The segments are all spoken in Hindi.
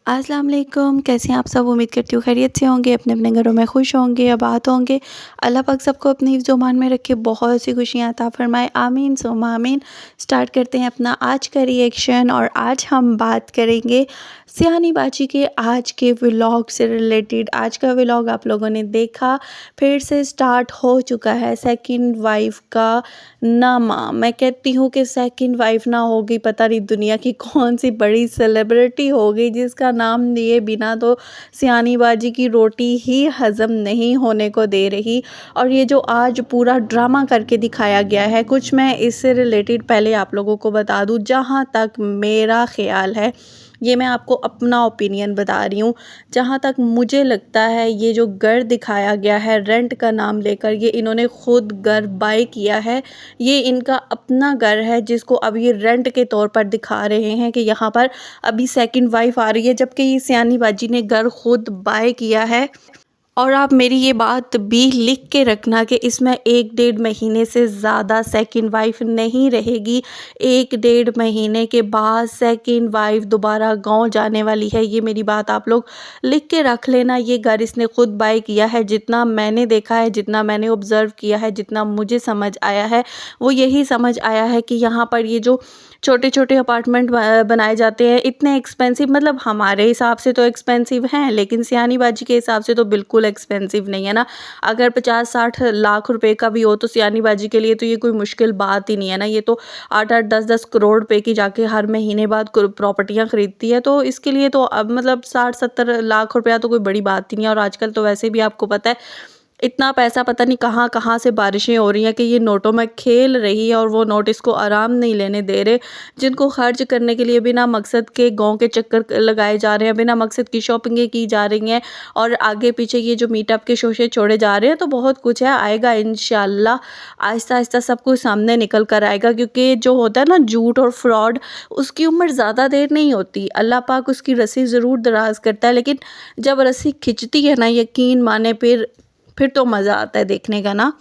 अस्सलाम वालेकुम, कैसे हैं आप सब? उम्मीद करती हूँ खैरियत से होंगे, अपने अपने घरों में खुश होंगे, आबाद होंगे। अल्लाह पाक सबको अपनी हिफ्ज़-ओ-मान में रखे, बहुत सी खुशियाँ अता फ़रमाए, आमीन सुम्मा आमीन। स्टार्ट करते हैं अपना आज का रिएक्शन और आज हम बात करेंगे सियानी बाजी के आज के व्लॉग से रिलेटेड। आज का व्लॉग आप लोगों ने देखा, फिर से स्टार्ट हो चुका है सेकंड वाइफ़ का नामा। मैं कहती हूँ कि सेकंड वाइफ़ ना होगी, पता नहीं दुनिया की कौन सी बड़ी सेलिब्रिटी होगी जिसका नाम लिए बिना तो सियानी बाजी की रोटी ही हज़म नहीं होने को दे रही। और ये जो आज पूरा ड्रामा करके दिखाया गया है, कुछ मैं इससे रिलेटेड पहले आप लोगों को बता दूँ, जहाँ तक मेरा ख़्याल है, ये मैं आपको अपना ओपिनियन बता रही हूँ। जहाँ तक मुझे लगता है, ये जो घर दिखाया गया है रेंट का नाम लेकर, ये इन्होंने खुद घर बाय किया है। ये इनका अपना घर है जिसको अब ये रेंट के तौर पर दिखा रहे हैं कि यहाँ पर अभी सेकंड वाइफ आ रही है, जबकि ये सियानी बाजी ने घर खुद बाय किया है। और आप मेरी ये बात भी लिख के रखना कि इसमें 1 डेढ़ महीने से ज़्यादा सेकंड वाइफ नहीं रहेगी। 1 डेढ़ महीने के बाद सेकंड वाइफ दोबारा गाँव जाने वाली है। ये मेरी बात आप लोग लिख के रख लेना। ये घर इसने खुद बाय किया है। जितना मैंने देखा है, जितना मैंने ऑब्ज़र्व किया है, जितना मुझे समझ आया है, वो यही समझ आया है कि यहाँ पर ये जो छोटे-छोटे अपार्टमेंट बनाए जाते हैं, इतने एक्सपेंसिव, मतलब हमारे हिसाब से तो एक्सपेंसिव हैं, लेकिन सियानी बाजी के हिसाब से तो बिल्कुल एक्सपेंसिव नहीं है ना। अगर 50-60 लाख रुपए का भी हो तो सियानी बाजी के लिए तो ये कोई मुश्किल बात ही नहीं है ना। ये तो 8-8 10-10 करोड़ रुपए की जाके हर महीने बाद प्रॉपर्टियाँ खरीदती है, तो इसके लिए तो अब मतलब 60-70 लाख रुपया तो कोई बड़ी बात ही नहीं है। और आजकल तो वैसे भी आपको पता है, इतना पैसा पता नहीं कहाँ कहाँ से बारिशें हो रही हैं कि ये नोटों में खेल रही है और वो नोट इसको आराम नहीं लेने दे रहे, जिनको खर्च करने के लिए बिना मकसद के गांव के चक्कर लगाए जा रहे हैं, बिना मकसद की शॉपिंगें की जा रही हैं और आगे पीछे ये जो मीटअप के शोशे छोड़े जा रहे हैं। तो बहुत कुछ है, आएगा इंशाल्लाह, आहिस्ता आहिस्ता सब कुछ सामने निकल कर आएगा। क्योंकि जो होता है ना झूठ और फ्रॉड, उसकी उम्र ज़्यादा देर नहीं होती। अल्लाह पाक उसकी रस्सी ज़रूर दराज करता है, लेकिन जब रस्सी खिंचती है ना, यकीन माने फिर तो मज़ा आता है देखने का ना।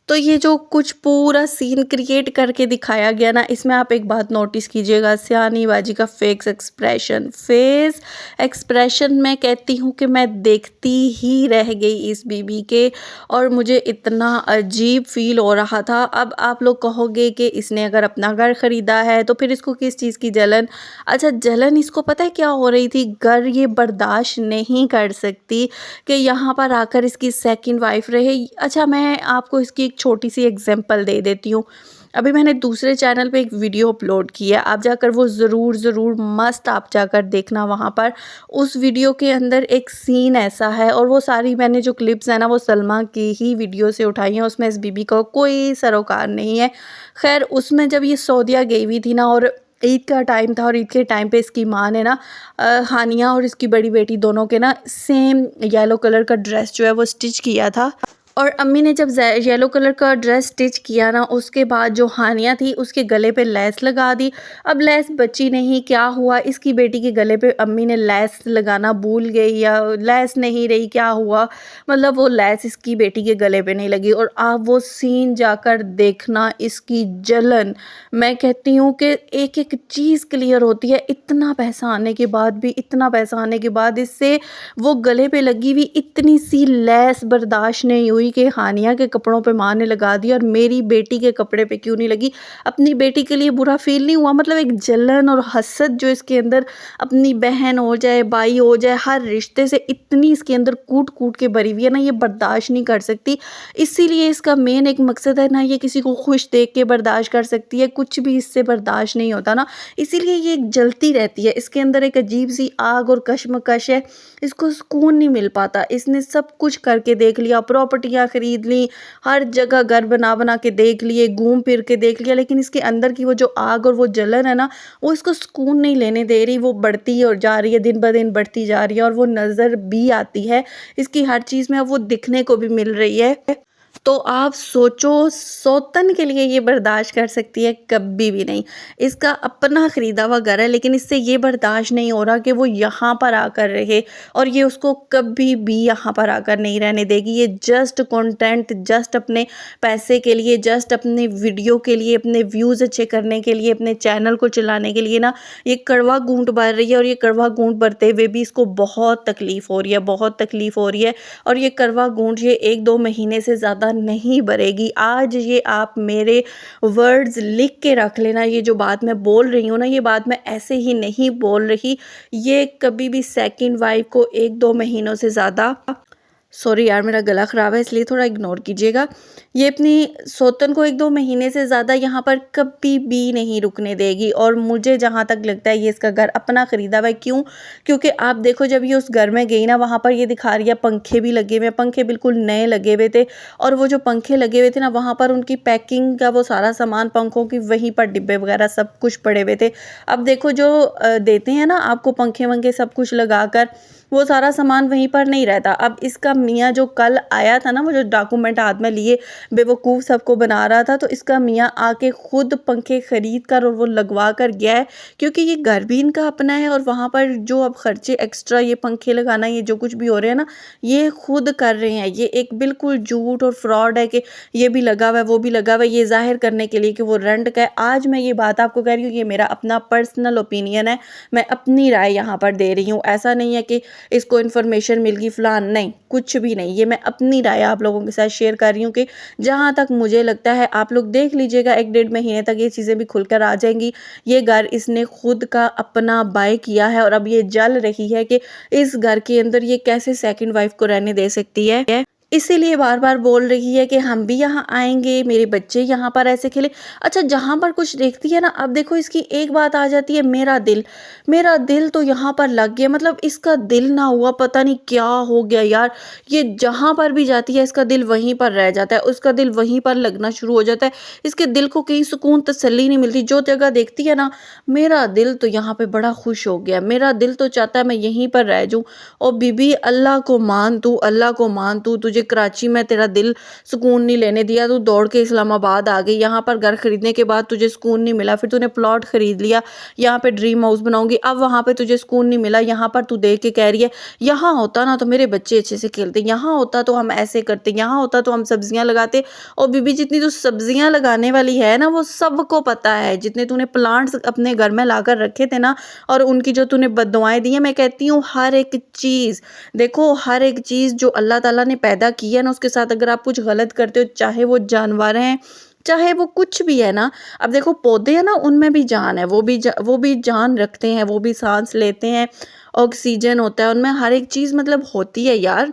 तो ये जो कुछ पूरा सीन क्रिएट करके दिखाया गया ना, इसमें आप एक बात नोटिस कीजिएगा, सियानी बाजी का फेस एक्सप्रेशन मैं कहती हूँ कि मैं देखती ही रह गई इस बीबी के। और मुझे इतना अजीब फील हो रहा था। अब आप लोग कहोगे कि इसने अगर अपना घर ख़रीदा है तो फिर इसको किस चीज़ की जलन? अच्छा, जलन इसको पता है क्या हो रही थी? घर ये बर्दाश्त नहीं कर सकती कि यहाँ पर आकर इसकी सेकंड वाइफ रहे। अच्छा, मैं आपको इसकी एक छोटी सी एग्जांपल दे देती हूँ। अभी मैंने दूसरे चैनल पे एक वीडियो अपलोड किया, आप जाकर वो ज़रूर मस्ट आप जाकर देखना। वहाँ पर उस वीडियो के अंदर एक सीन ऐसा है, और वो सारी मैंने जो क्लिप्स हैं ना, वो सलमा की ही वीडियो से उठाई हैं। उसमें इस बीबी का कोई सरोकार नहीं है। खैर, उसमें जब ये सऊदीया गई हुई थी ना, और ईद का टाइम था, और ईद के टाइम पे इसकी माँ ने ना हानिया और इसकी बड़ी बेटी दोनों के ना सेम येलो कलर का ड्रेस जो है वो स्टिच किया था। और अम्मी ने जब येलो कलर का ड्रेस स्टिच किया ना, उसके बाद जो हानिया थी उसके गले पे लेस लगा दी। अब लेस बची नहीं, क्या हुआ, इसकी बेटी के गले पे अम्मी ने लेस लगाना भूल गई, या लेस नहीं रही, क्या हुआ, मतलब वो लेस इसकी बेटी के गले पे नहीं लगी। और आप वो सीन जाकर देखना, इसकी जलन, मैं कहती हूँ कि एक एक चीज़ क्लियर होती है। इतना पैसा आने के बाद भी, इतना पैसा आने के बाद इससे वो गले पे लगी हुई इतनी सी लेस बर्दाश्त नहीं हुई कि हानिया के कपड़ों पे माँ ने लगा दी, और मेरी बेटी के कपड़े पे क्यों नहीं लगी? अपनी बेटी के लिए बुरा फील नहीं हुआ? मतलब एक जलन और हसद जो इसके अंदर, अपनी बहन हो जाए, भाई हो जाए, हर रिश्ते से इतनी इसके अंदर कूट कूट के भरी हुई है ना, ये बर्दाश्त नहीं कर सकती। इसीलिए इसका मेन एक मकसद है ना, ये किसी को खुश देख के बर्दाश्त कर सकती है, कुछ भी इससे बर्दाश्त नहीं होता ना, इसीलिए ये जलती रहती है। इसके अंदर एक अजीब सी आग और कश्मकश है, इसको सुकून नहीं मिल पाता। इसने सब कुछ करके देख लिया, प्रॉपर्टियाँ खरीद ली, हर जगह घर बना बना के देख लिए, घूम फिर के देख लिया, लेकिन इसके अंदर की वो जो आग और वो जलन है ना, वो इसको सुकून नहीं लेने दे रही। वो बढ़ती और जा रही है, दिन ब दिन बढ़ती जा रही है, और वो नज़र भी आती है इसकी हर चीज़ में, अब वो दिखने को भी मिल रही है। तो आप सोचो सौतन के लिए ये बर्दाश्त कर सकती है? कभी भी नहीं। इसका अपना खरीदा हुआ घर है, लेकिन इससे ये बर्दाश्त नहीं हो रहा कि वो यहाँ पर आकर रहे, और ये उसको कभी भी यहाँ पर आकर नहीं रहने देगी। ये जस्ट कंटेंट, जस्ट अपने पैसे के लिए, जस्ट अपने वीडियो के लिए, अपने व्यूज़ अच्छे करने के लिए, अपने चैनल को चलाने के लिए ना ये कड़वा घूंट भर रही है, और ये कड़वा घूंट भरते हुए भी इसको बहुत तकलीफ़ हो रही है, बहुत तकलीफ़ हो रही है। और ये कड़वा घूंट ये 1-2 महीने से ज़्यादा नहीं भरेगी। आज ये आप मेरे वर्ड्स लिख के रख लेना, ये जो बात मैं बोल रही हूँ ना, ये बात मैं ऐसे ही नहीं बोल रही। ये कभी भी सेकंड वाइफ को 1-2 महीनों से ज़्यादा, सॉरी यार मेरा गला ख़राब है इसलिए थोड़ा इग्नोर कीजिएगा। ये अपनी सौतन को 1-2 महीने से ज़्यादा यहाँ पर कभी भी नहीं रुकने देगी, और मुझे जहाँ तक लगता है ये इसका घर अपना ख़रीदा हुआ है। क्यों? क्योंकि आप देखो, जब ये उस घर में गई ना, वहाँ पर ये दिखा रही है पंखे भी लगे हुए हैं, पंखे बिल्कुल नए लगे हुए थे, और वो जो पंखे लगे हुए थे ना, वहाँ पर उनकी पैकिंग का वो सारा सामान पंखों की वहीं पर डिब्बे वगैरह सब कुछ पड़े हुए थे। अब देखो जो देते हैं ना आपको पंखे-वंखे सब कुछ लगाकर, वो सारा सामान वहीं पर नहीं रहता। अब इसका मियाँ जो कल आया था ना, वो जो डॉक्यूमेंट हाथ में लिए बेवकूफ़ सबको बना रहा था, तो इसका मियाँ आके खुद पंखे खरीद कर और वो लगवा कर गया है, क्योंकि ये घर भी इनका अपना है, और वहाँ पर जो अब खर्चे एक्स्ट्रा ये पंखे लगाना, ये जो कुछ भी हो रहे हैं ना, ये खुद कर रहे हैं। ये एक बिल्कुल झूठ और फ्रॉड है कि ये भी लगा हुआ है, वो भी लगा हुआ है, ये ज़ाहिर करने के लिए कि वो रेंट का है। आज मैं ये बात आपको कह रही हूँ, ये मेरा अपना पर्सनल ओपिनियन है, मैं अपनी राय यहाँ पर दे रही हूँ। ऐसा नहीं है कि इसको इन्फॉर्मेशन मिल गई फलान, नहीं, कुछ भी नहीं। ये मैं अपनी राय आप लोगों के साथ शेयर कर रही हूँ कि जहाँ तक मुझे लगता है, आप लोग देख लीजिएगा 1-1.5 महीने तक ये चीज़ें भी खुलकर आ जाएंगी। ये घर इसने खुद का अपना बाय किया है, और अब ये जल रही है कि इस घर के अंदर ये कैसे सेकंड वाइफ को रहने दे सकती है। इसीलिए बार-बार बोल रही है कि हम भी यहाँ आएँगे, मेरे बच्चे यहाँ पर ऐसे खेले। अच्छा, जहाँ पर कुछ देखती है ना, अब देखो इसकी एक बात आ जाती है, मेरा दिल तो यहाँ पर लग गया, मतलब इसका दिल ना हुआ, पता नहीं क्या हो गया यार। ये जहाँ पर भी जाती है इसका दिल वहीं पर रह जाता है, उसका दिल वहीं पर लगना शुरू हो जाता है। इसके दिल को कहीं सुकून, तसल्ली नहीं मिलती। जो जगह देखती है ना, मेरा दिल तो यहाँ पे बड़ा खुश हो गया, मेरा दिल तो चाहता है मैं यहीं पर रह जाऊँ। और बीबी, अल्लाह को मान तू, अल्लाह को मान तू, तुझे कराची में तेरा दिल सुकून नहीं लेने दिया, तू दौड़ के इस्लामाबाद आ गई। यहाँ पर घर खरीदने के बाद तुझे सुकून नहीं मिला, फिर तूने प्लॉट खरीद लिया, यहाँ पे ड्रीम हाउस बनाऊंगी, अब वहाँ पे तुझे सुकून नहीं मिला। यहाँ पर तू देख के कह रही है, यहाँ होता ना तो मेरे बच्चे अच्छे से खेलते, यहाँ होता तो हम ऐसे करते, यहाँ होता तो हम सब्जियां लगाते। और बीबी, जितनी तू सब्जियां लगाने वाली है ना, वो सबको पता है। जितने तूने प्लांट्स अपने घर में लाकर रखे थे ना, और उनकी जो तूने बद्दुआएं दी हैं, मैं कहती हूँ हर एक चीज़, देखो हर एक चीज़ जो अल्लाह ताला ने पैदा की है ना, उसके साथ अगर आप कुछ गलत करते हो, चाहे वो जानवर हैं, चाहे वो कुछ भी है ना, अब देखो पौधे हैं ना, उनमें भी जान है, वो भी जान रखते हैं, वो भी सांस लेते हैं, ऑक्सीजन होता है उनमें, हर एक चीज़ मतलब होती है यार।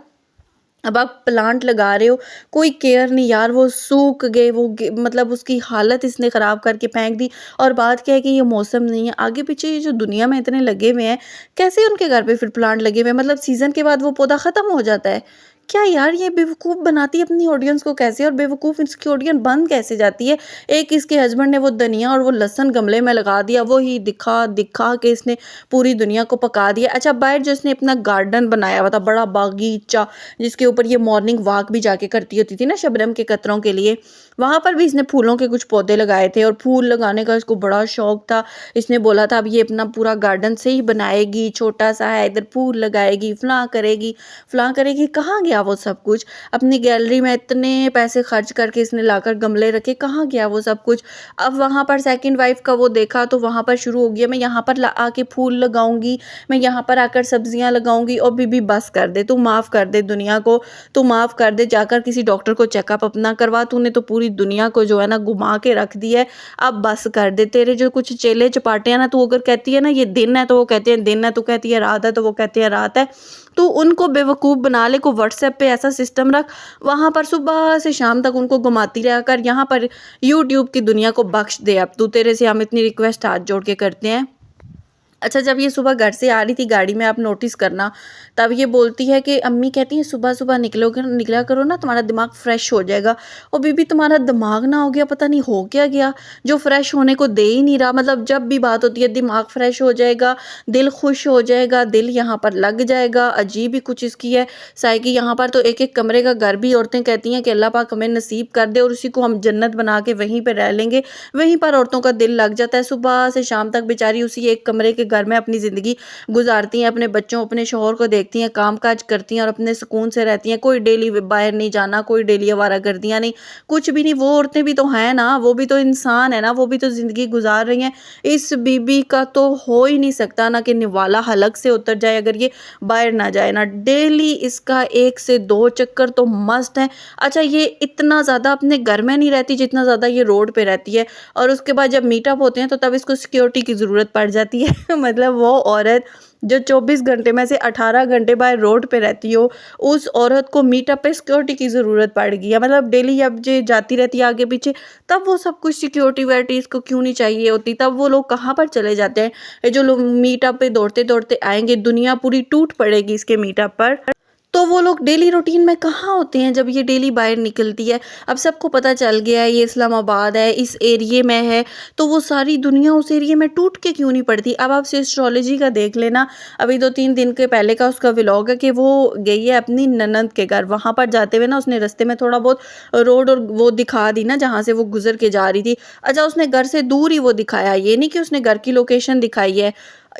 अब आप प्लांट लगा रहे हो, कोई केयर नहीं यार, वो सूख गए, मतलब उसकी हालत इसने ख़राब करके फेंक दी। और बात क्या है कि ये मौसम नहीं है, आगे पीछे ये जो दुनिया में इतने लगे हुए हैं, कैसे उनके घर पे फिर प्लांट लगे हुए हैं? मतलब सीज़न के बाद वो पौधा ख़त्म हो जाता है क्या यार? ये बेवकूफ़ बनाती है अपनी ऑडियंस को कैसे, और बेवकूफ़ इसकी ऑडियंस बन कैसे जाती है? एक इसके हस्बैंड ने वो धनिया और वो लहसुन गमले में लगा दिया, वो ही दिखा दिखा के इसने पूरी दुनिया को पका दिया। अच्छा, बाहर जो इसने अपना गार्डन बनाया हुआ था, बड़ा बागीचा, जिसके ऊपर ये मॉर्निंग वॉक भी जाके करती होती थी ना शबनम के कतरों के लिए, वहाँ पर भी इसने फूलों के कुछ पौधे लगाए थे, और फूल लगाने का इसको बड़ा शौक था। इसने बोला था अब ये अपना पूरा गार्डन से ही बनाएगी, छोटा सा है, इधर फूल लगाएगी, फलां करेगी। कहाँ गया वो सब कुछ? अपनी गैलरी में इतने पैसे खर्च करके इसने लाकर गमले रखे, कहाँ गया वो सब कुछ? अब वहाँ पर सेकंड वाइफ का वो देखा, तो वहाँ पर शुरू हो गया, मैं यहाँ पर आके फूल लगाऊंगी, मैं यहाँ पर आकर सब्जियां लगाऊंगी। और बीबी बस कर दे, तू माफ़ कर दे दुनिया को, तू माफ़ कर दे, जाकर किसी डॉक्टर को चेकअप अपना करवा। तूने तो पूरी दुनिया को जो है ना घुमा के रख दी है, अब बस कर दे। तेरे जो कुछ चेले चपाटे हैं ना, तू अगर कहती है ना ये दिन है तो वो कहते हैं दिन है, तू कहती है रात है तो वो कहते हैं रात है। तू उनको बेवकूफ़ बना ले, को व्हाट्सएप पे ऐसा सिस्टम रख, वहाँ पर सुबह से शाम तक उनको घुमाती रहा कर, यहाँ पर यूट्यूब की दुनिया को बख्श दे। अब तू, तेरे से हम इतनी रिक्वेस्ट हाथ जोड़ के करते हैं, अच्छा, जब ये सुबह घर से आ रही थी गाड़ी में, आप नोटिस करना, तब ये बोलती है कि अम्मी कहती हैं सुबह-सुबह निकलोगे निकला करो ना, तुम्हारा दिमाग फ्रेश हो जाएगा। और बीबी तुम्हारा दिमाग ना हो गया, पता नहीं हो क्या गया, जो फ्रेश होने को दे ही नहीं रहा। मतलब जब भी बात होती है दिमाग फ्रेश हो जाएगा, दिल खुश हो जाएगा, दिल यहाँ पर लग जाएगा। अजीब ही कुछ इसकी है साइकी। यहाँ पर तो एक-एक कमरे का घर भी औरतें कहती हैं कि अल्लाह पाक हमें नसीब कर दे और उसी को हम जन्नत बना के वहीं पे रह लेंगे। वहीं पर औरतों का दिल लग जाता है, सुबह से शाम तक बेचारी उसी एक कमरे के घर में अपनी ज़िंदगी गुज़ारती हैं, अपने बच्चों, अपने शौहर को देखती हैं, काम-काज करती हैं और अपने सुकून से रहती हैं। कोई डेली बाहर नहीं जाना, कोई डेली आवारागर्दियाँ नहीं, कुछ भी नहीं। वो औरतें भी तो हैं ना, वो भी तो इंसान है ना, वो भी तो ज़िंदगी गुज़ार रही हैं। इस बीबी का तो हो ही नहीं सकता ना कि निवाला हलक से उतर जाए अगर ये बाहर ना जाए ना। डेली इसका 1 से 2 चक्कर तो मस्ट है। अच्छा, ये इतना ज़्यादा अपने घर में नहीं रहती जितना ज़्यादा ये रोड पे रहती है। और उसके बाद जब मीटअप होते हैं तो तब इसको सिक्योरिटी की ज़रूरत पड़ जाती है। मतलब वो औरत जो 24 घंटे में से 18 घंटे बाय रोड पे रहती हो, उस औरत को मीटअप पे सिक्योरिटी की ज़रूरत पड़ गई है। मतलब डेली अब जे जाती रहती है आगे पीछे, तब वो सब कुछ सिक्योरिटी विक्योरिटी इसको क्यों नहीं चाहिए होती, तब वो लोग कहाँ पर चले जाते हैं। ये जो लोग मीटअप पे दौड़ते-दौड़ते आएँगे, दुनिया पूरी टूट पड़ेगी इसके मीटअप पर। तो वो लोग डेली रूटीन में कहाँ होते हैं जब ये डेली बाहर निकलती है। अब सबको पता चल गया है ये इस्लामाबाद है, इस एरिये में है, तो वो सारी दुनिया उस एरिये में टूट के क्यों नहीं पड़ती। अब आप एस्ट्रोलॉजी का देख लेना, अभी 2-3 दिन के पहले का उसका व्लॉग है कि वो गई है अपनी ननंद के घर। वहाँ पर जाते हुए ना उसने रास्ते में थोड़ा बहुत रोड और वो दिखा दी ना जहाँ से वो गुजर के जा रही थी। अच्छा, उसने घर से दूर ही वो दिखाया, ये नहीं कि उसने घर की लोकेशन दिखाई है।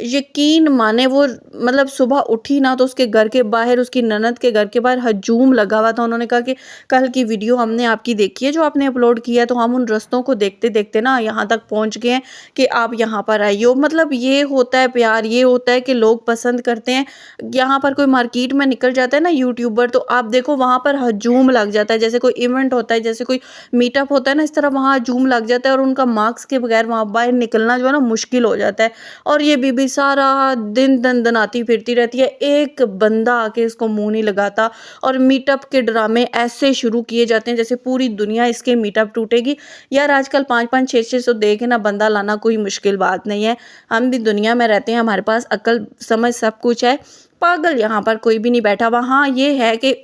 यकीन माने वो मतलब सुबह उठी ना तो उसके घर के बाहर, उसकी ननद के घर के बाहर हजूम लगा हुआ था। उन्होंने कहा कि कल की वीडियो हमने आपकी देखी है जो आपने अपलोड किया है, तो हम उन रास्तों को देखते देखते ना यहाँ तक पहुँच गए हैं कि आप यहाँ पर आई हो। मतलब ये होता है प्यार, ये होता है कि लोग पसंद करते हैं। यहाँ पर कोई मार्केट में निकल जाता है ना यूट्यूबर, तो आप देखो वहाँ पर हजूम लग जाता है। जैसे कोई इवेंट होता है, जैसे कोई मीटअप होता है ना, इस तरह वहाँ हजूम लग जाता है और उनका मार्क्स के बगैर वहाँ बाहर निकलना जो है ना मुश्किल हो जाता है। और ये बीबी सारा दिन दनदनाती फिरती रहती है, एक बंदा आके इसको मुँह नहीं लगाता। और मीटअप के ड्रामे ऐसे शुरू किए जाते हैं जैसे पूरी दुनिया इसके मीटअप टूटेगी। यार आजकल 5-5 6-6 सौ दे के ना बंदा लाना कोई मुश्किल बात नहीं है। हम भी दुनिया में रहते हैं, हमारे पास अक्ल समझ सब कुछ है। पागल यहाँ पर कोई भी नहीं बैठा हुआ। हाँ, ये है कि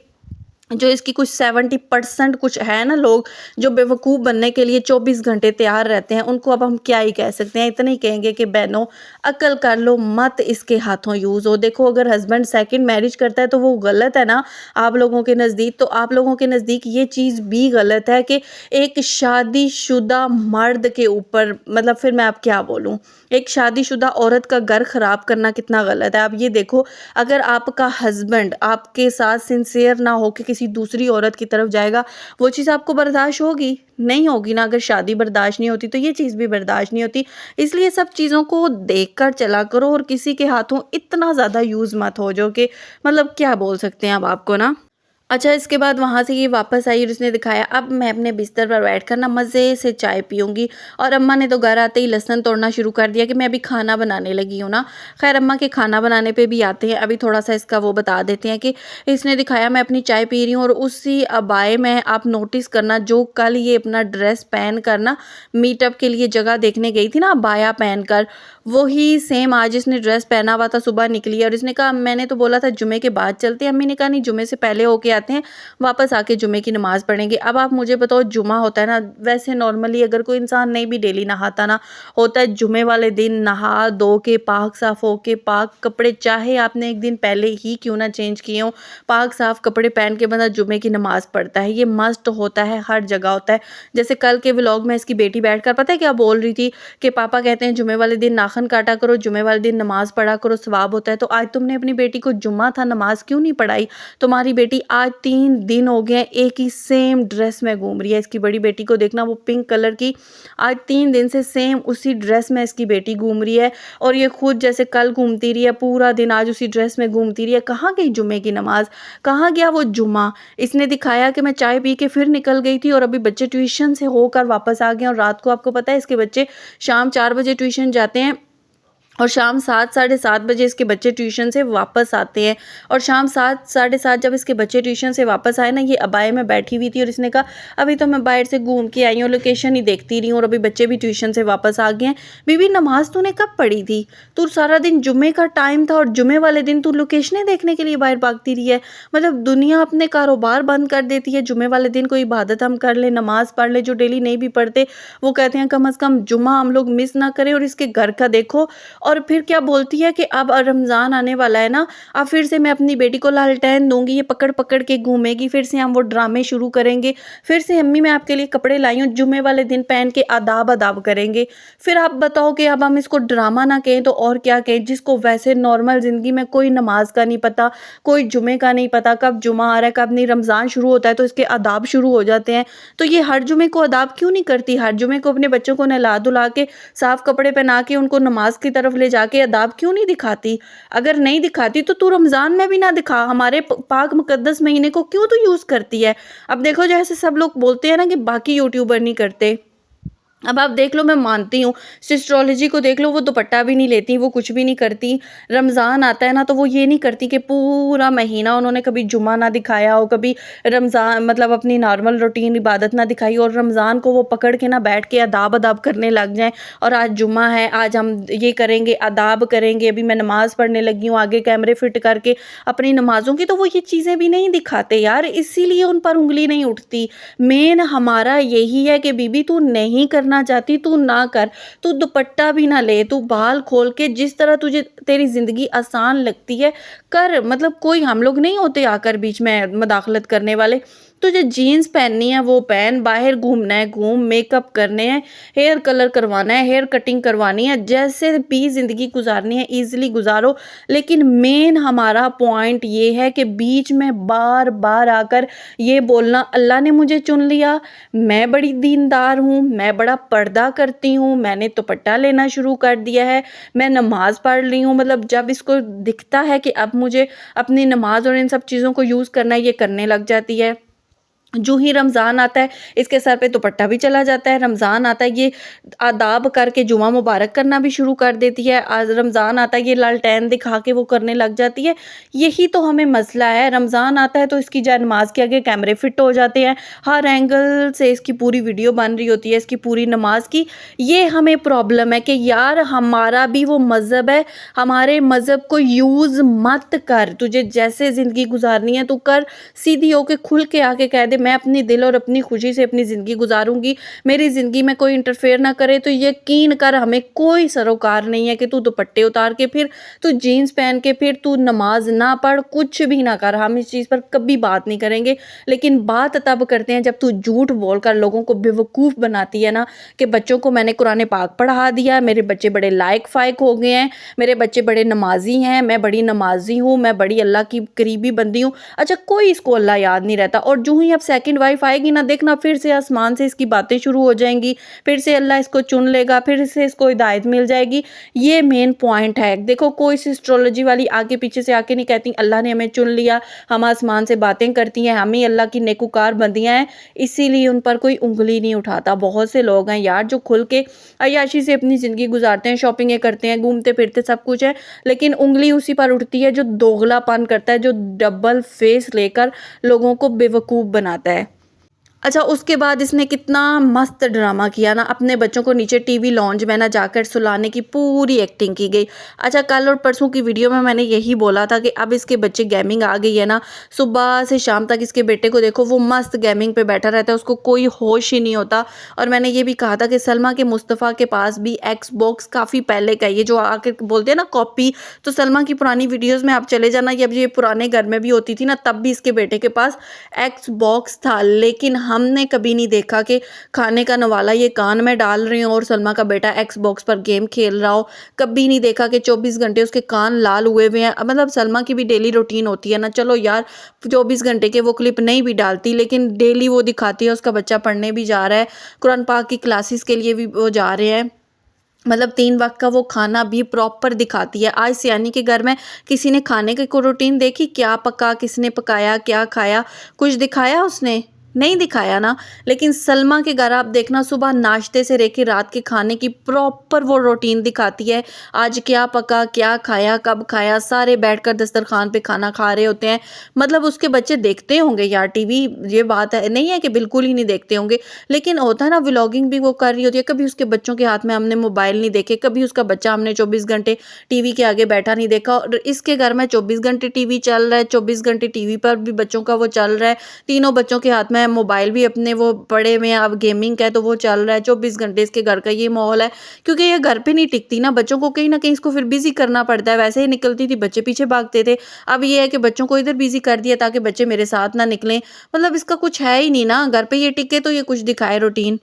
जो इसकी कुछ 70% कुछ है ना लोग जो बेवकूफ़ बनने के लिए 24 घंटे तैयार रहते हैं, उनको अब हम क्या ही कह सकते हैं। इतना ही कहेंगे कि बहनों अक्ल कर लो, मत इसके हाथों यूज़ हो। देखो अगर हस्बैंड सेकंड मैरिज करता है तो वो गलत है ना आप लोगों के नज़दीक, तो आप लोगों के नज़दीक ये चीज़ भी गलत है कि एक शादीशुदा मर्द के ऊपर, मतलब फिर मैं अब क्या बोलूँ, एक शादीशुदा औरत का घर ख़राब करना कितना गलत है। आप ये देखो, अगर आपका हस्बैंड आपके साथ सिंसियर ना हो कि किसी दूसरी औरत की तरफ जाएगा, वो चीज़ आपको बर्दाश्त होगी? नहीं होगी ना। अगर शादी बर्दाश्त नहीं होती तो ये चीज़ भी बर्दाश्त नहीं होती। इसलिए सब चीज़ों को देख कर चला करो और किसी के हाथों इतना ज़्यादा यूज़ मत हो जो कि मतलब क्या बोल सकते हैं अब आपको ना। अच्छा, इसके बाद वहाँ से ये वापस आई और उसने दिखाया अब मैं अपने बिस्तर पर बैठकर ना मज़े से चाय पीऊँगी। और अम्मा ने तो घर आते ही लहसुन तोड़ना शुरू कर दिया कि मैं अभी खाना बनाने लगी हूँ ना। ख़ैर अम्मा के खाना बनाने पे भी आते हैं, अभी थोड़ा-सा इसका वो बता देते हैं कि इसने दिखाया मैं अपनी चाय पी रही हूँ और उसी अबाए में आप नोटिस करना जो कल ये अपना ड्रेस पहन कर ना मीटअप के लिए जगह देखने गई थी ना अबाया पहनकर, वही सेम आज इसने ड्रेस पहना हुआ था। सुबह निकली और इसने कहा मैंने तो बोला था जुमे के बाद चलते हैं। अम्मी ने कहा नहीं, जुमे से पहले होके आते हैं, वापस आके जुमे की नमाज़ पढ़ेंगे। अब आप मुझे बताओ, जुमा होता है ना, वैसे नॉर्मली अगर कोई इंसान नहीं भी डेली नहाता ना, होता है जुमे वाले दिन नहा धो के पाक साफ़ होके पाक कपड़े, चाहे आपने एक दिन पहले ही क्यों ना चेंज किए हों, पाक साफ़ कपड़े पहन के बंदा जुमे की नमाज़ पढ़ता है। ये मस्ट होता है, हर जगह होता है। जैसे कल के व्लॉग में इसकी बेटी बैठकर पता है क्या बोल रही थी कि पापा कहते हैं जुमे वाले दिन नाखून काटा करो, जुमे वाले दिन नमाज़ पढ़ा करो, सवाब होता है। तो आज तुमने अपनी बेटी को जुम्मा था नमाज़ क्यों नहीं पढ़ाई? तुम्हारी बेटी आज 3 दिन हो गए एक ही सेम ड्रेस में घूम रही है। इसकी बड़ी बेटी को देखना, वो पिंक कलर की, आज 3 दिन से सेम उसी ड्रेस में इसकी बेटी घूम रही है। और ये खुद जैसे कल घूमती रही है पूरा दिन, आज उसी ड्रेस में घूमती रही है। कहाँ गई जुमे की नमाज़? कहाँ गया वो जुम्मा? इसने दिखाया कि मैं चाय पी के फिर निकल गई थी और अभी बच्चे ट्यूशन से होकर वापस आ गए। और रात को आपको पता है इसके बच्चे शाम 4 बजे ट्यूशन जाते हैं और शाम 7 साढ़े 7 बजे इसके बच्चे ट्यूशन से वापस आते हैं। और शाम 7 साढ़े 7 जब इसके बच्चे ट्यूशन से वापस आए ना, ये अबाए में बैठी हुई थी और इसने कहा अभी तो मैं बाहर से घूम के आई हूँ, लोकेशन ही देखती रही हूँ और अभी बच्चे भी ट्यूशन से वापस आ गए हैं। बीबी नमाज तूने कब पढ़ी थी? तू सारा दिन जुम्मे का टाइम था और जुम्मे वाले दिन तू लोकेशनें देखने के लिए बाहर भागती रही है। मतलब दुनिया अपने कारोबार बंद कर देती है, जुम्मे वाले दिन कोई इबादत हम कर ले, नमाज पढ़ ले, जो डेली नहीं भी पढ़ते वो कहते हैं कम अज़ कम जुम्मा हम लोग मिस ना करें। और इसके घर का देखो, और फिर क्या बोलती है कि अब रमज़ान आने वाला है ना, अब फिर से मैं अपनी बेटी को लालटेन दूंगी, ये पकड़ पकड़ के घूमेगी, फिर से हम वो ड्रामे शुरू करेंगे, फिर से अम्मी मैं आपके लिए कपड़े लाई हूँ, जुम्मे वाले दिन पहन के आदाब आदाब करेंगे। फिर आप बताओ कि अब हम इसको ड्रामा ना कहें तो और क्या कहें, जिसको वैसे नॉर्मल ज़िंदगी में कोई नमाज का नहीं पता, कोई जुमे का नहीं पता, कब जुमा आ रहा है कब नहीं, रमज़ान शुरू होता है तो इसके आदाब शुरू हो जाते हैं। तो ये हर जुमे को आदाब क्यों नहीं करती? हर जुमे को अपने बच्चों को नहला धुला के साफ़ कपड़े पहना के उनको नमाज की तरफ ले जाके आदाब क्यों नहीं दिखाती? अगर नहीं दिखाती तो तू रमज़ान में भी ना दिखा, हमारे पाक मुकद्दस महीने को क्यों तू यूज़ करती है? अब देखो जैसे सब लोग बोलते हैं ना कि बाकी यूट्यूबर नहीं करते, अब आप देख लो, मैं मानती हूँ सिस्ट्रोलॉजी को देख लो, वो दुपट्टा भी नहीं लेती, वो कुछ भी नहीं करती। रमज़ान आता है ना तो वो ये नहीं करती कि पूरा महीना उन्होंने कभी जुमा ना दिखाया हो, कभी रमज़ान मतलब अपनी नॉर्मल रूटीन इबादत ना दिखाई, और रमज़ान को वो पकड़ के ना बैठ के अदाब अदाब करने लग जाएं। और आज जुमा है, आज हम ये करेंगे, अदाब करेंगे, अभी मैं नमाज़ पढ़ने लगी हूँ, आगे कैमरे फिट करके अपनी नमाज़ों की, तो वो ये चीज़ें भी नहीं दिखाते यार, इसीलिए उन पर उंगली नहीं उठती। मेन हमारा यही है कि बीबी तू नहीं करना चाहती तू ना कर, तू दुपट्टा भी ना ले, तू बाल खोल के जिस तरह तुझे तेरी जिंदगी आसान लगती है कर। मतलब कोई हम लोग नहीं होते आकर बीच में मदाखलत करने वाले। तुझे जीन्स पहननी है वो पहन, बाहर घूमना है घूम, मेकअप करने हैं, हेयर कलर करवाना है, हेयर कटिंग करवानी है, जैसे भी ज़िंदगी गुजारनी है ईजिली गुजारो। लेकिन मेन हमारा पॉइंट ये है कि बीच में बार बार आकर ये बोलना अल्लाह ने मुझे चुन लिया, मैं बड़ी दीनदार हूँ, मैं बड़ा पर्दा करती हूँ, मैंने दुपट्टा लेना शुरू कर दिया है, मैं नमाज पढ़ रही हूँ। मतलब जब इसको दिखता है कि अब मुझे अपनी नमाज और इन सब चीज़ों को यूज़ करना है, ये करने लग जाती है। जो ही रमज़ान आता है इसके सर पे दुपट्टा भी चला जाता है, रमज़ान आता है ये आदाब करके जुमा मुबारक करना भी शुरू कर देती है, आज रमज़ान आता है ये लालटेन दिखा के वो करने लग जाती है। यही तो हमें मसला है, रमज़ान आता है तो इसकी जाए नमाज के आगे कैमरे फिट हो जाते हैं, हर एंगल से इसकी पूरी वीडियो बन रही होती है इसकी पूरी नमाज की। ये हमें प्रॉब्लम है कि यार हमारा भी वो मज़हब है, हमारे मज़हब को यूज़ मत कर, तुझे जैसे ज़िंदगी गुजारनी है तू कर, सीधी होके खुल के आके कह दे मैं अपनी दिल और अपनी खुशी से अपनी ज़िंदगी गुजारूंगी, मेरी ज़िंदगी में कोई इंटरफेयर ना करे। तो यकीन कर हमें कोई सरोकार नहीं है कि तू दुपट्टे उतार के फिर तू जीन्स पहन के फिर तू नमाज ना पढ़, कुछ भी ना कर, हम इस चीज़ पर कभी बात नहीं करेंगे। लेकिन बात तब करते हैं जब तू झूठ बोलकर लोगों को बेवकूफ़ बनाती है ना, कि बच्चों को मैंने कुरान पाक पढ़ा दिया, मेरे बच्चे बड़े लायक फ़ायक हो गए हैं, मेरे बच्चे बड़े नमाजी हैं, मैं बड़ी नमाजी हूँ, मैं बड़ी अल्लाह की करीबी बंदी हूँ। अच्छा कोई इसको अल्लाह याद नहीं रहता, और जो ही अब सेकंड वाइफ आएगी ना, देखना फिर से आसमान से इसकी बातें शुरू हो जाएंगी, फिर से अल्लाह इसको चुन लेगा, फिर से इसको हिदायत मिल जाएगी। ये मेन पॉइंट है। देखो कोई एस्ट्रोलॉजी वाली आगे पीछे से आके नहीं कहती अल्लाह ने हमें चुन लिया, हम आसमान से बातें करती हैं, हम ही अल्लाह की नेकुकार बंदियां हैं, इसीलिए उन पर कोई उंगली नहीं उठाता। बहुत से लोग हैं यार जो खुल के अय्याशी से अपनी ज़िंदगी गुजारते हैं, शॉपिंगें करते हैं, घूमते फिरते सब कुछ है, लेकिन उंगली उसी पर उठती है जो दोगलापन करता है, जो डबल फेस लेकर लोगों को बेवकूफ़ बनाता है। अच्छा उसके बाद इसने कितना मस्त ड्रामा किया ना, अपने बच्चों को नीचे टीवी लॉन्ज में ना जाकर सुलाने की पूरी एक्टिंग की गई। अच्छा कल और परसों की वीडियो में मैंने यही बोला था कि अब इसके बच्चे गेमिंग आ गई है ना, सुबह से शाम तक इसके बेटे को देखो वो मस्त गेमिंग पे बैठा रहता है, उसको कोई होश ही नहीं होता। और मैंने ये भी कहा था कि सलमा के मुस्तफ़ा के पास भी एक्सबॉक्स काफ़ी पहले का, ये जो आके बोलते हैं ना कॉपी, तो सलमा की पुरानी वीडियोज़ में आप चले जाना, ये पुराने घर में भी होती थी ना, तब भी इसके बेटे के पास एक्सबॉक्स था। लेकिन हमने कभी नहीं देखा कि खाने का नवाला ये कान में डाल रहे हो और सलमा का बेटा एक्सबॉक्स पर गेम खेल रहा हो। कभी नहीं देखा कि 24 घंटे उसके कान लाल हुए हुए हैं। मतलब सलमा की भी डेली रूटीन होती है ना, चलो यार 24 घंटे के वो क्लिप नहीं भी डालती, लेकिन डेली वो दिखाती है उसका बच्चा पढ़ने भी जा रहा है, कुरान पाक की क्लासेस के लिए भी वो जा रहे हैं, मतलब 3 वक्त का वो खाना भी प्रॉपर दिखाती है। आज सियानी के घर में किसी ने खाने की को रूटीन देखी, क्या पका, किसने पकाया, क्या खाया, कुछ दिखाया उसने? नहीं दिखाया ना, लेकिन सलमा के घर आप देखना सुबह नाश्ते से लेके रात के खाने की प्रॉपर वो रूटीन दिखाती है। आज क्या पका, क्या खाया, कब खाया, सारे बैठकर दस्तरखान पे खाना खा रहे होते हैं। मतलब उसके बच्चे देखते होंगे यार टीवी, ये बात है नहीं है कि बिल्कुल ही नहीं देखते होंगे, लेकिन होता है ना व्लॉगिंग भी वो कर रही होती है। कभी उसके बच्चों के हाथ में हमने मोबाइल नहीं देखे, कभी उसका बच्चा हमने 24 घंटे टीवी के आगे बैठा नहीं देखा, और इसके घर में 24 घंटे टीवी चल रहा है, 24 घंटे टीवी पर भी बच्चों का वो चल रहा है। तीनों बच्चों के हाथ में मोबाइल भी अपने वो पड़े हुए हैं, अब गेमिंग का है तो वो चल रहा है 24 घंटे, इसके घर का ये माहौल है। क्योंकि ये घर पे नहीं टिकती ना, बच्चों को कहीं न कहीं इसको फिर बिज़ी करना पड़ता है। वैसे ही निकलती थी, बच्चे पीछे भागते थे। अब ये है कि बच्चों को इधर बिज़ी कर दिया ताकि बच्चे मेरे साथ ना निकलें। मतलब इसका कुछ है ही नहीं ना, घर पे ये टिके तो ये कुछ दिखाए रूटीन।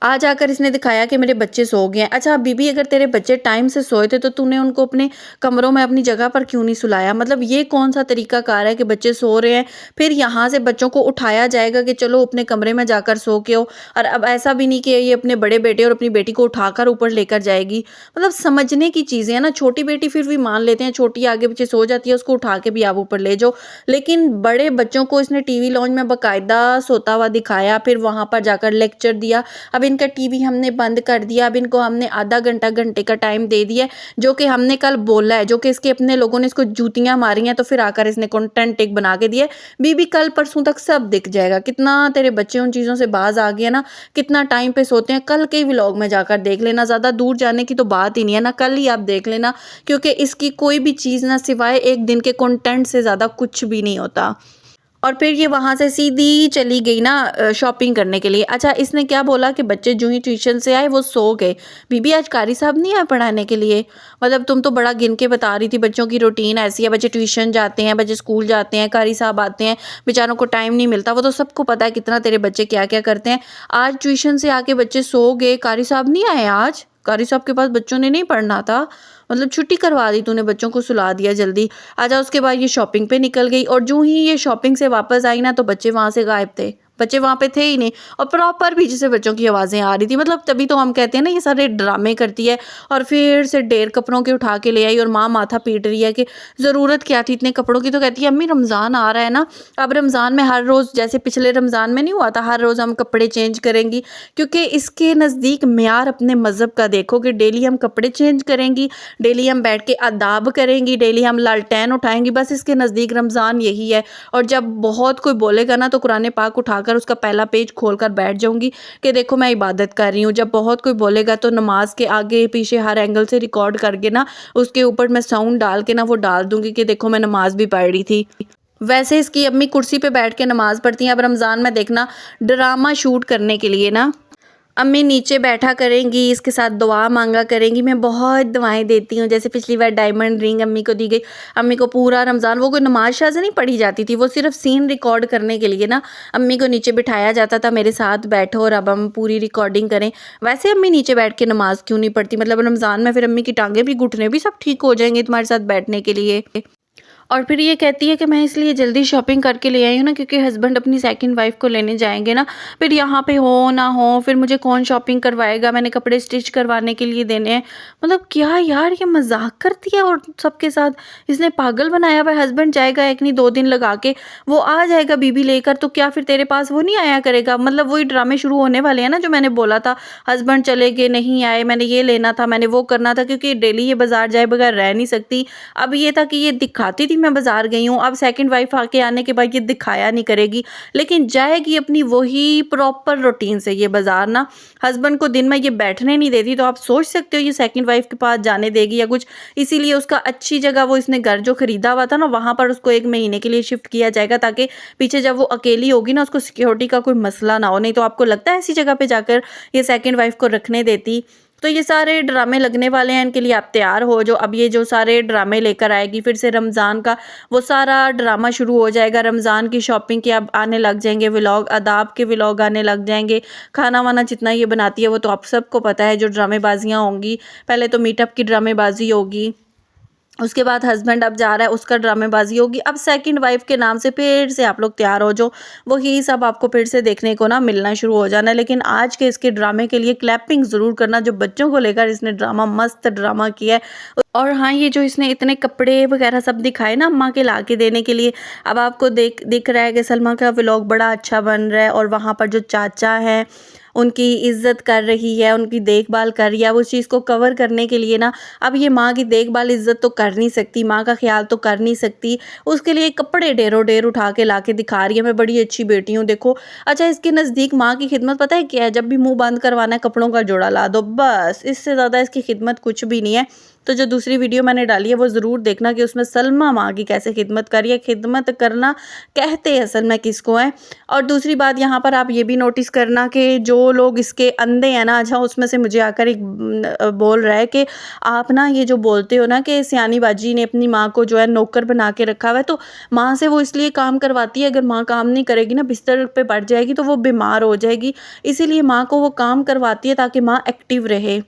आज आकर इसने दिखाया कि मेरे बच्चे सो गए हैं। अच्छा बीबी, अगर तेरे बच्चे टाइम से सोए थे तो तूने उनको अपने कमरों में अपनी जगह पर क्यों नहीं सुलाया? मतलब ये कौन-सा तरीकाकार है कि बच्चे सो रहे हैं, फिर यहाँ से बच्चों को उठाया जाएगा कि चलो अपने कमरे में जाकर सो के आओ। और अब ऐसा भी नहीं कि ये अपने बड़े बेटे और अपनी बेटी को उठाकर ऊपर लेकर जाएगी। मतलब समझने की चीज़ें हैं ना, छोटी बेटी फिर भी मान लेते हैं, छोटी आगे-पीछे सो जाती है, उसको उठा के भी आप ऊपर ले जाओ। लेकिन बड़े बच्चों को इसने टीवी लॉन्च में बाकायदा सोता हुआ दिखाया, फिर वहाँ पर जाकर लेक्चर दिया। अब इनका टीवी हमने बंद कर दिया, अब इनको हमने आधा घंटा घंटे का टाइम दे दिया है, जो कि हमने कल बोला है, जो कि इसके अपने लोगों ने इसको जूतियाँ मारी हैं, तो फिर आकर इसने कंटेंट एक बना के दिया है। बीबी कल परसों तक सब दिख जाएगा, कितना तेरे बच्चे उन चीज़ों से बाज आ गए ना, कितना टाइम पे सोते हैं, कल के व्लॉग में जाकर देख लेना, ज़्यादा दूर जाने की तो बात ही नहीं है ना, कल ही आप देख लेना, क्योंकि इसकी कोई भी चीज़ ना सिवाय एक दिन के कंटेंट से ज़्यादा कुछ भी नहीं होता। और फिर ये वहाँ से सीधी चली गई ना शॉपिंग करने के लिए। अच्छा इसने क्या बोला कि बच्चे जो ही ट्यूशन से आए वो सो गए। बीबी आज कारी साहब नहीं आए पढ़ाने के लिए? मतलब तुम तो बड़ा गिन के बता रही थी बच्चों की रूटीन ऐसी है, बच्चे ट्यूशन जाते हैं, बच्चे स्कूल जाते हैं, कारी साहब आते हैं, बेचारों को टाइम नहीं मिलता। वो तो सबको पता है कितना तेरे बच्चे क्या-क्या करते हैं। आज ट्यूशन से आके बच्चे सो गए, कारी साहब नहीं आए आज? कारी साहब के पास बच्चों ने नहीं पढ़ना था? मतलब छुट्टी करवा दी तूने, बच्चों को सुला दिया जल्दी। अच्छा उसके बाद ये शॉपिंग पे निकल गई, और जो ही ये शॉपिंग से वापस आई ना तो बच्चे वहाँ से गायब थे। बच्चे वहाँ पे थे ही नहीं, और प्रॉपर पीछे से बच्चों की आवाज़ें आ रही थी। मतलब तभी तो हम कहते हैं ना ये सारे ड्रामे करती है, और फिर से ढेर कपड़ों के उठा के ले आई, और माँ माथा पीट रही है कि ज़रूरत क्या थी इतने कपड़ों की। तो कहती है अम्मी रमज़ान आ रहा है ना, अब रमज़ान में हर रोज़ जैसे पिछले रमज़ान में नहीं हुआ था हर रोज़ हम कपड़े चेंज करेंगी, क्योंकि इसके नज़दीक म्यार अपने मज़हब का देखो कि डेली हम कपड़े चेंज करेंगी, डेली हम बैठ के आदाब करेंगी, डेली हम लालटेन उठाएंगी, बस इसके नज़दीक रमज़ान यही है। और जब बहुत कोई बोलेगा ना तो कुरान पाक उठाकर उसका पहला पेज खोलकर बैठ जाऊंगी कि देखो मैं इबादत कर रही हूँ। जब बहुत कोई बोलेगा तो नमाज के आगे पीछे हर एंगल से रिकॉर्ड करके ना उसके ऊपर मैं साउंड डाल के ना वो डाल दूंगी कि देखो मैं नमाज भी पढ़ रही थी। वैसे इसकी अम्मी कुर्सी पे बैठ के नमाज पढ़ती हैं। अब रमज़ान में देखना ड्रामा शूट करने के लिए ना अम्मी नीचे बैठा करेंगी, इसके साथ दुआ मांगा करेंगी। मैं बहुत दुआएं देती हूँ, जैसे पिछली बार डायमंड रिंग अम्मी को दी गई। अम्मी को पूरा रमज़ान वो कोई नमाज शाज नहीं पढ़ी जाती थी, वो सिर्फ सीन रिकॉर्ड करने के लिए ना अम्मी को नीचे बिठाया जाता था, मेरे साथ बैठो और अब हम पूरी रिकॉर्डिंग करें। वैसे अम्मी नीचे बैठ के नमाज क्यों नहीं पढ़ती? मतलब रमज़ान में फिर अम्मी की टांगें भी घुटने भी सब ठीक हो जाएंगे तुम्हारे साथ बैठने के लिए। और फिर ये कहती है कि मैं इसलिए जल्दी शॉपिंग करके ले आई हूँ ना, क्योंकि हस्बैंड अपनी सेकंड वाइफ को लेने जाएंगे ना, फिर यहाँ पे हो ना हो फिर मुझे कौन शॉपिंग करवाएगा, मैंने कपड़े स्टिच करवाने के लिए देने हैं। मतलब क्या यार ये मजाक करती है और सबके साथ इसने पागल बनाया हुआ है। हस्बैंड जाएगा एक नहीं 2 दिन लगा के, वो आ जाएगा बीबी लेकर, तो क्या फिर तेरे पास वो नहीं आया करेगा? मतलब वही ड्रामे शुरू होने वाले हैं ना जो मैंने बोला था, हस्बैंड चले गए नहीं आए, मैंने ये लेना था, मैंने वो करना था, क्योंकि डेली ये बाजार जाए बगैर रह नहीं सकती। अब ये था कि ये दिखाती थी मैं बाजार गई हूँ, अब सेकंड वाइफ आके आने के बाद ये दिखाया नहीं करेगी, लेकिन जाएगी अपनी वही प्रॉपर रूटीन से ये बाजार ना। हस्बैंड को दिन में ये बैठने नहीं देती, तो आप सोच सकते हो ये सेकंड वाइफ के पास जाने देगी या कुछ। इसीलिए उसका अच्छी जगह वो इसने घर जो खरीदा हुआ था ना वहां पर उसको 1 महीने के लिए शिफ्ट किया जाएगा, ताकि पीछे जब वो अकेली होगी ना उसको सिक्योरिटी का कोई मसला ना हो। नहीं तो आपको लगता है ऐसी जगह पे जाकर ये सेकंड वाइफ को रखने देती? तो ये सारे ड्रामे लगने वाले हैं, इनके लिए आप तैयार हो जो। अब ये जो सारे ड्रामे लेकर आएगी, फिर से रमज़ान का वो सारा ड्रामा शुरू हो जाएगा। रमज़ान की शॉपिंग के अब आने लग जाएंगे व्लॉग, आदाब के व्लॉग आने लग जाएंगे, खाना वाना जितना ये बनाती है वो तो आप सबको पता है। जो ड्रामेबाजियाँ होंगी, पहले तो मीटअप की ड्रामेबाजी होगी, उसके बाद हस्बैंड अब जा रहा है, उसका ड्रामेबाजी होगी। अब सेकंड वाइफ के नाम से फिर से आप लोग तैयार हो जाओ, वही सब आपको फिर से देखने को ना मिलना शुरू हो जाना है। लेकिन आज के इसके ड्रामे के लिए क्लैपिंग ज़रूर करना, जो बच्चों को लेकर इसने ड्रामा, मस्त ड्रामा किया है। और हाँ, ये जो इसने इतने कपड़े वगैरह सब दिखाए ना अम्मा के ला के देने के लिए, अब आपको दिख रहा है कि सलमा का व्लॉग बड़ा अच्छा बन रहा है और वहाँ पर जो चाचा हैं उनकी इज़्ज़त कर रही है, उनकी देखभाल कर रही है। अब उस चीज़ को कवर करने के लिए ना, अब ये माँ की देखभाल इज़्ज़त तो कर नहीं सकती, माँ का ख्याल तो कर नहीं सकती, उसके लिए कपड़े ढेरों ढेर उठा के ला के दिखा रही है, मैं बड़ी अच्छी बेटी हूँ देखो। अच्छा, इसके नज़दीक माँ की खिदमत पता है क्या है? जब भी मुँह बंद करवाना है कपड़ों का जोड़ा ला दो, बस इससे ज़्यादा इसकी खिदमत कुछ भी नहीं है। तो जो दूसरी वीडियो मैंने डाली है वो ज़रूर देखना कि उसमें सलमा माँ की कैसे खिदमत करी है। खिदमत करना कहते हैं असल में किसको है। और दूसरी बात यहाँ पर आप ये भी नोटिस करना कि जो लोग इसके अंधे हैं ना, अच्छा उसमें से मुझे आकर एक बोल रहा है कि आप ना ये जो बोलते हो ना कि सियानी बाजी ने अपनी माँ को जो है नौकर बना के रखा हुआ है, तो माँ से वो इसलिए काम करवाती है, अगर माँ काम नहीं करेगी ना, बिस्तर पे पड़ जाएगी तो वो बीमार हो जाएगी, इसीलिए माँ को वो काम करवाती है ताकि माँ एक्टिव रहे।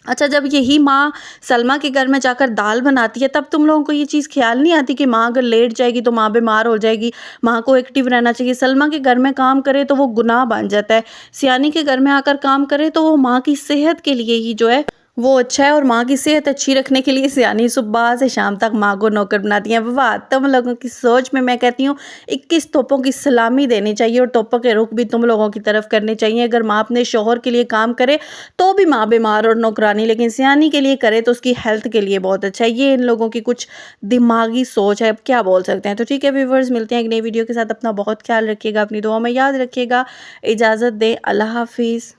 अच्छा, जब यही माँ सलमा के घर में जाकर दाल बनाती है, तब तुम लोगों को ये चीज़ ख़्याल नहीं आती कि माँ अगर लेट जाएगी तो माँ बीमार हो जाएगी, माँ को एक्टिव रहना चाहिए। सलमा के घर में काम करे तो वो गुनाह बन जाता है, सियानी के घर में आकर काम करे तो वो माँ की सेहत के लिए ही जो है वो अच्छा है। और माँ की सेहत अच्छी रखने के लिए सियानी सुबह से शाम तक माँ को नौकर बनाती हैं। वाह! तुम लोगों की सोच में मैं कहती हूँ 21 तोपों की सलामी देनी चाहिए और तोपों के रुख भी तुम लोगों की तरफ करने चाहिए। अगर माँ अपने शौहर के लिए काम करे तो भी माँ बीमार और नौकरानी, लेकिन सियानी के लिए करे तो उसकी हेल्थ के लिए बहुत अच्छा है। ये इन लोगों की कुछ दिमागी सोच है, अब क्या बोल सकते हैं। तो ठीक है व्यूअर्स, मिलते हैं एक नई वीडियो के साथ। अपना बहुत ख्याल रखिएगा, अपनी दुआ में याद रखिएगा। इजाज़त दें, अल्लाह हाफ़िज़।